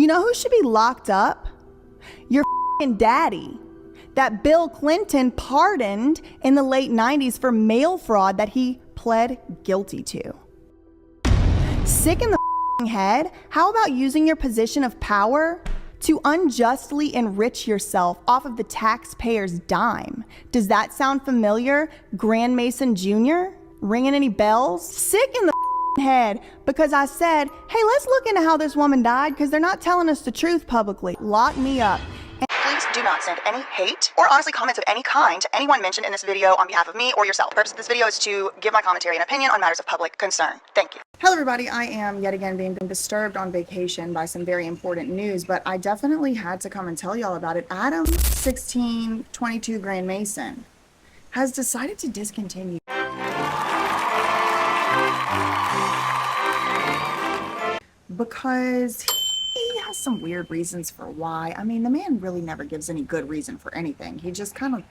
You know who should be locked up? Your f***ing daddy. That Bill Clinton pardoned in the late 90s for mail fraud that he pled guilty to. Sick in the f***ing head? How about using your position of power to unjustly enrich yourself off of the taxpayer's dime? Does that sound familiar? Grandmason Jr.? Ringing any bells? Sick in the f***ing head because I said, hey, let's look into how this woman died because they're not telling us the truth publicly. Lock me up. Please do not send any hate or honestly comments of any kind to anyone mentioned in this video on behalf of me or yourself. The purpose of this video is to give my commentary and opinion on matters of public concern. Thank you. Hello everybody, I am yet again being disturbed on vacation by some very important news, but I definitely had to come and tell y'all about it. Adam22 Grandmason has decided to discontinue because he has some weird reasons for why. I mean, the man really never gives any good reason for anything. He just kind of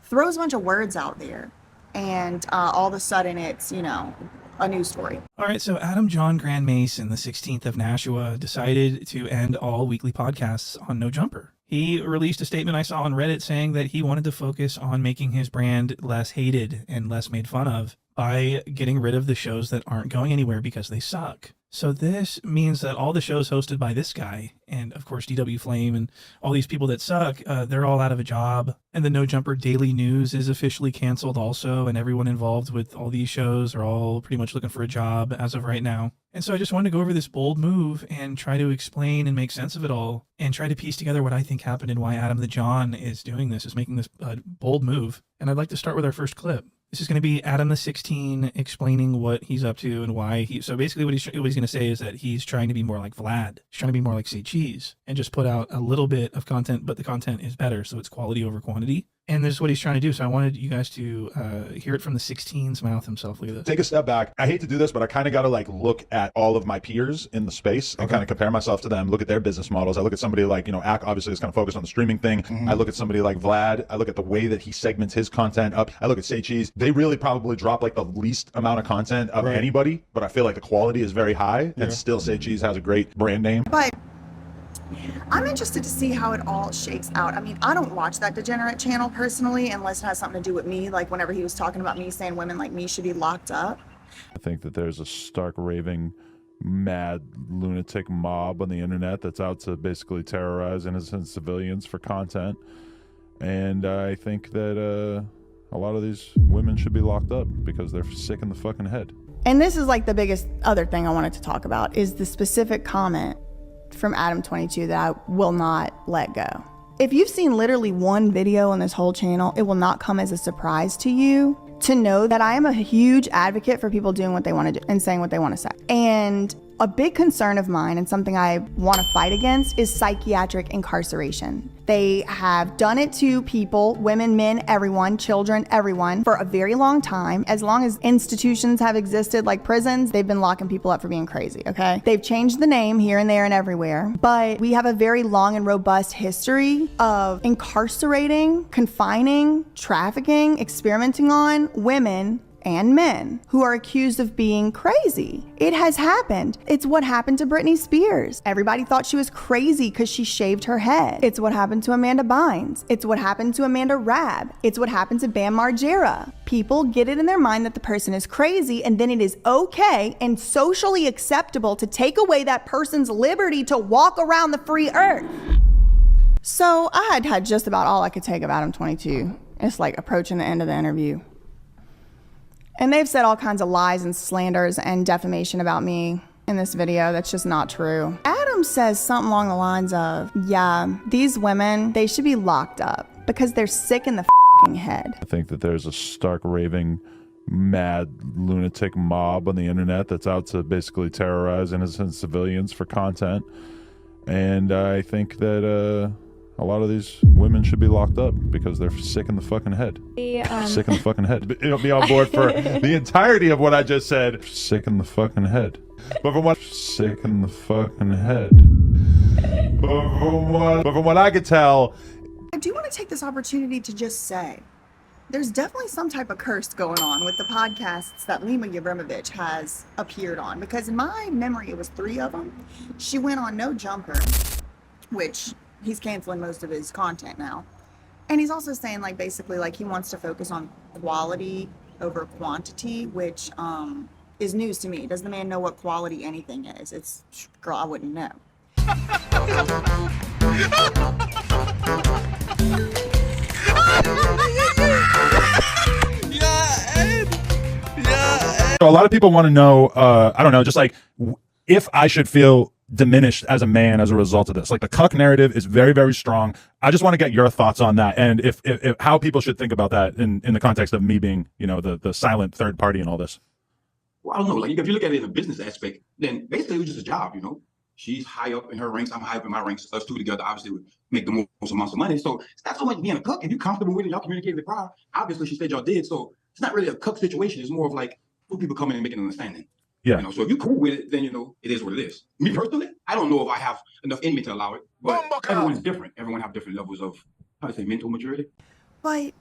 throws a bunch of words out there and all of a sudden it's, you know, a news story. All right, so Adam John Grandmason, the 16th of Nashua, decided to end all weekly podcasts on No Jumper. He released a statement I saw on Reddit saying that he wanted to focus on making his brand less hated and less made fun of by getting rid of the shows that aren't going anywhere because they suck. So this means that all the shows hosted by this guy, and of course DW Flame and all these people that suck, they're all out of a job. And the No Jumper Daily News is officially canceled also, and everyone involved with all these shows are all pretty much looking for a job as of right now. And so I just wanted to go over this bold move and try to explain and make sense of it all and try to piece together what I think happened and why Adam the John is doing this, is making this bold move. And I'd like to start with our first clip. This is going to be Adam the 16 explaining what he's up to and why he. So basically what he's going to say is that he's trying to be more like Vlad. He's trying to be more like Say Cheese and just put out a little bit of content, but the content is better. So it's quality over quantity. And this is what he's trying to do. So I wanted you guys to hear it from the 16's mouth himself. Look at this. Take a step back. I hate to do this, but I kind of got to like look at all of my peers in the space and kind of compare myself to them, look at their business models. I look at somebody like, you know, Ack obviously is kind of focused on the streaming thing. I look at somebody like Vlad. I look at the way that he segments his content up. I look at Say Cheese. They really probably drop like the least amount of content of anybody, but I feel like the quality is very high and still Say Cheese has a great brand name. But I'm interested to see how it all shakes out. I mean, I don't watch that degenerate channel personally, unless it has something to do with me, like whenever he was talking about me saying women like me should be locked up. I think that there's a stark raving mad lunatic mob on the internet that's out to basically terrorize innocent civilians for content, and I think that a lot of these women should be locked up because they're sick in the fucking head. And this is like the biggest other thing I wanted to talk about is the specific comment from Adam22 that I will not let go. If you've seen literally one video on this whole channel, it will not come as a surprise to you to know that I am a huge advocate for people doing what they want to do and saying what they want to say. And a big concern of mine and something I want to fight against is psychiatric incarceration. They have done it to people, women, men, everyone, children, everyone, for a very long time. As long as institutions have existed like prisons, they've been locking people up for being crazy, okay? They've changed the name here and there and everywhere, but we have a very long and robust history of incarcerating, confining, trafficking, experimenting on women and men who are accused of being crazy. It has happened. It's what happened to Britney Spears. Everybody thought she was crazy because she shaved her head. It's what happened to Amanda Bynes. It's what happened to Amanda Rabb. It's what happened to Bam Margera. People get it in their mind that the person is crazy, and then it is okay and socially acceptable to take away that person's liberty to walk around the free earth. So I had just about all I could take of Adam22. It's like approaching the end of the interview. And they've said all kinds of lies and slanders and defamation about me in this video. That's just not true. Adam says something along the lines of, yeah, these women, they should be locked up because they're sick in the f***ing head. I think that there's a stark raving mad lunatic mob on the internet that's out to basically terrorize innocent civilians for content, and I think that a lot of these women should be locked up because they're sick in the fucking head. Sick in the fucking head. You'll be on board for the entirety of what I just said. Sick in the fucking head. But from what Sick in the fucking head. but from what I could tell, I do want to take this opportunity to just say There's definitely some type of curse going on with the podcasts that Lima Yevremovich has appeared on, because in my memory it was 3 of them. She went on No Jumper, which he's canceling most of his content now. And he's also saying, like, basically, like, he wants to focus on quality over quantity, which is news to me. Does the man know what quality anything is? It's, girl, I wouldn't know. So a lot of people want to know, I don't know, just like if I should feel diminished as a man as a result of this. Like the cuck narrative is very, very strong. I just want to get your thoughts on that, and if how people should think about that in the context of me being, you know, the silent third party and all this. Well, I don't know. Like if you look at it in a business aspect, then basically it was just a job. You know, she's high up in her ranks. I'm high up in my ranks. Us two together obviously would make the most amounts of money. So it's not so much being a cook. If you're comfortable with it, y'all communicated it prior. Obviously, she said y'all did. So it's not really a cook situation. It's more of like two people coming and making an understanding. Yeah. You know, so if you're cool with it, then you know it is what it is. Me personally, I don't know if I have enough in me to allow it, but everyone is different. Everyone have different levels of how to say mental maturity. But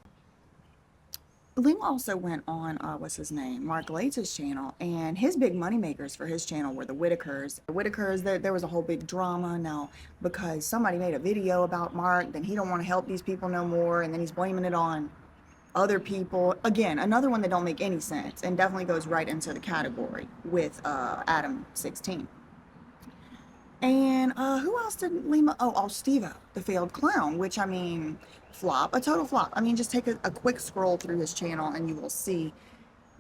Lima also went on, what's his name, Mark Lates' channel, and his big money makers for his channel were the Whitakers. The Whitakers, there was a whole big drama now because somebody made a video about Mark, then he don't want to help these people no more, and then he's blaming it on other people. Again, another one that don't make any sense and definitely goes right into the category with Adam16. And who else did Lima? Oh, Steve-O, the failed clown, which, I mean, flop, a total flop. I mean, just take a quick scroll through his channel and you will see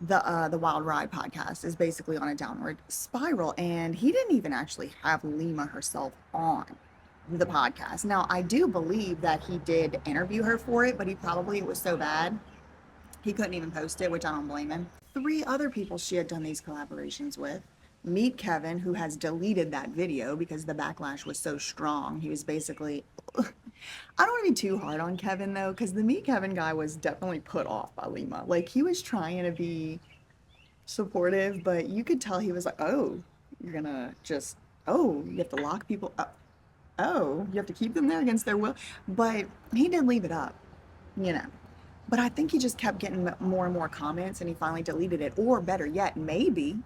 the Wild Ride podcast is basically on a downward spiral. And he didn't even actually have Lima herself on the podcast. Now, I do believe that he did interview her for it, but it was so bad he couldn't even post it, which I don't blame him. 3 other people she had done these collaborations with. Meet Kevin, who has deleted that video because the backlash was so strong. He was basically, I don't want to be too hard on Kevin though, because the Meet Kevin guy was definitely put off by Lima. Like, he was trying to be supportive, but you could tell he was like, oh, you're gonna just, oh, you have to lock people up. Oh, you have to keep them there against their will. But he did leave it up, you know. But I think he just kept getting more and more comments and he finally deleted it. Or better yet, maybe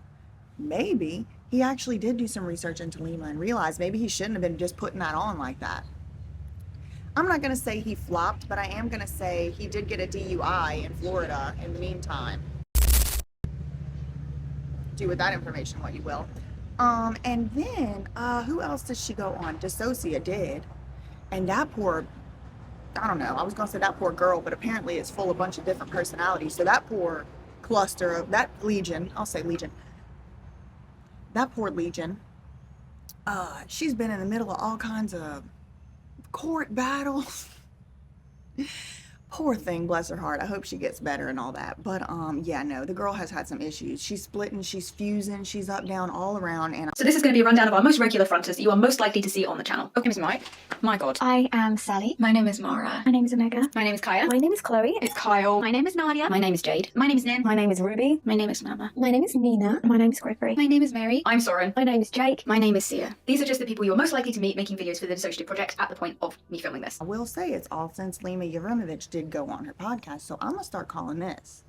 he actually did do some research into Lima and realized maybe he shouldn't have been just putting that on like that. I'm not going to say he flopped, but I am going to say he did get a DUI in Florida in the meantime. Do with that information what you will. And then, who else did she go on? Dissociate did. And that poor, I don't know, I was going to say that poor girl, but apparently it's full of a bunch of different personalities. So that poor cluster of, that legion, I'll say legion, that poor legion, she's been in the middle of all kinds of court battles. Poor thing, bless her heart. I hope she gets better and all that. But yeah, no, the girl has had some issues. She's splitting, she's fusing, she's up, down, all around. And so this is going to be a rundown of our most regular fronters that you are most likely to see on the channel. Okay, Miss Mike. My God. I am Sally. My name is Mara. My name is Omega. My name is Kaya. My name is Chloe. It's Kyle. My name is Nadia. My name is Jade. My name is Nim. My name is Ruby. My name is Nana. My name is Nina. My name is Gregory. My name is Mary. I'm Soren. My name is Jake. My name is Sia. These are just the people you are most likely to meet making videos for the Dissociative Project at the point of me filming this. I will say it's all since Lima Yevremovich did go on her podcast, so I'm gonna start calling this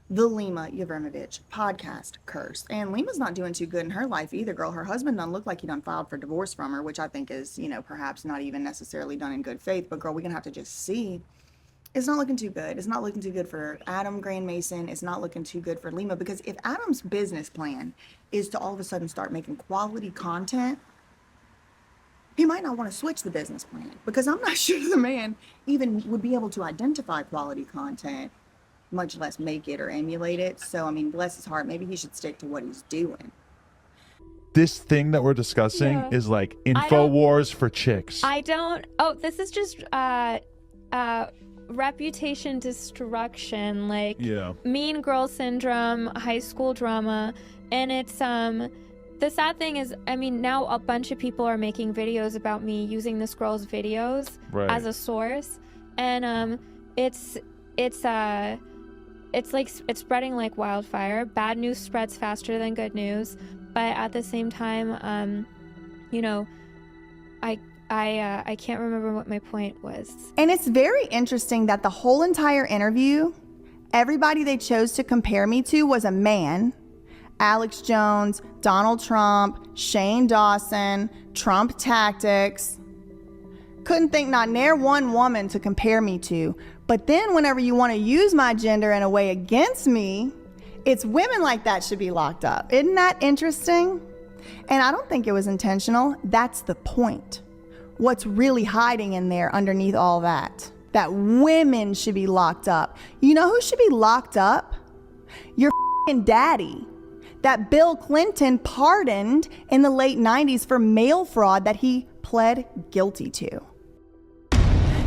the Lima Yevremovich podcast curse. And Lima's not doing too good in her life either, girl. Her husband doesn't look like he done filed for divorce from her, which I think is, you know, perhaps not even necessarily done in good faith. But girl, we're gonna have to just see. It's not looking too good. It's not looking too good for Adam Grandmason. It's not looking too good for Lima, because if Adam's business plan is to all of a sudden start making quality content, he might not want to switch the business plan, because I'm not sure the man even would be able to identify quality content, much less make it or emulate it. So, I mean, bless his heart, maybe he should stick to what he's doing. This thing that we're discussing is like InfoWars for chicks. This is just reputation destruction, like mean girl syndrome, high school drama. And it's the sad thing is, I mean, now a bunch of people are making videos about me using this girl's videos as a source, and it's spreading like wildfire. Bad news spreads faster than good news, but at the same time, you know, I can't remember what my point was. And it's very interesting that the whole entire interview, everybody they chose to compare me to was a man. Alex Jones, Donald Trump, Shane Dawson, Trump tactics. Couldn't think not near one woman to compare me to. But then whenever you want to use my gender in a way against me, it's women like that should be locked up. Isn't that interesting? And I don't think it was intentional. That's the point. What's really hiding in there underneath all that? That women should be locked up. You know who should be locked up? Your f***ing daddy. That Bill Clinton pardoned in the late 90s for mail fraud that he pled guilty to.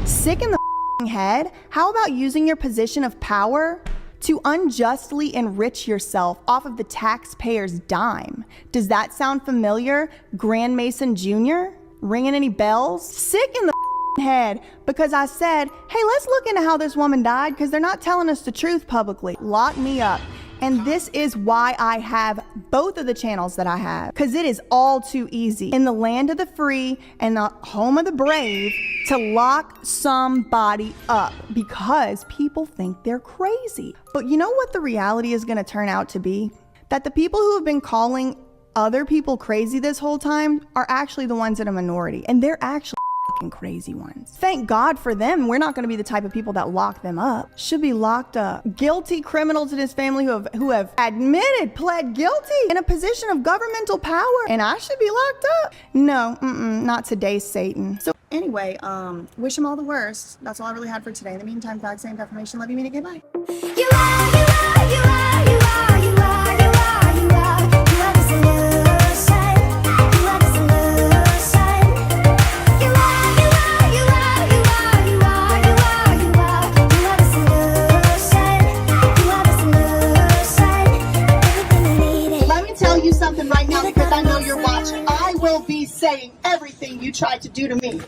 Sick in the f***ing head? How about using your position of power to unjustly enrich yourself off of the taxpayer's dime? Does that sound familiar? Grandmason Jr.? Ringing any bells? Sick in the head because I said, hey, let's look into how this woman died because they're not telling us the truth publicly. Lock me up. And this is why I have both of the channels that I have, because it is all too easy in the land of the free and the home of the brave to lock somebody up because people think they're crazy. But you know what the reality is going to turn out to be? That the people who have been calling other people crazy this whole time are actually the ones in a minority, and they're actually fucking crazy ones. Thank God for them. We're not going to be the type of people that lock them up. Should be locked up. Guilty criminals in his family who have pled guilty in a position of governmental power, and I should be locked up? No, not today, Satan. So anyway, wish him all the worst. That's all I really had for today. In the meantime, God save defamation. Love you, mean it, goodbye. Something right now because I know you're watching. I will be saying everything you tried to do to me.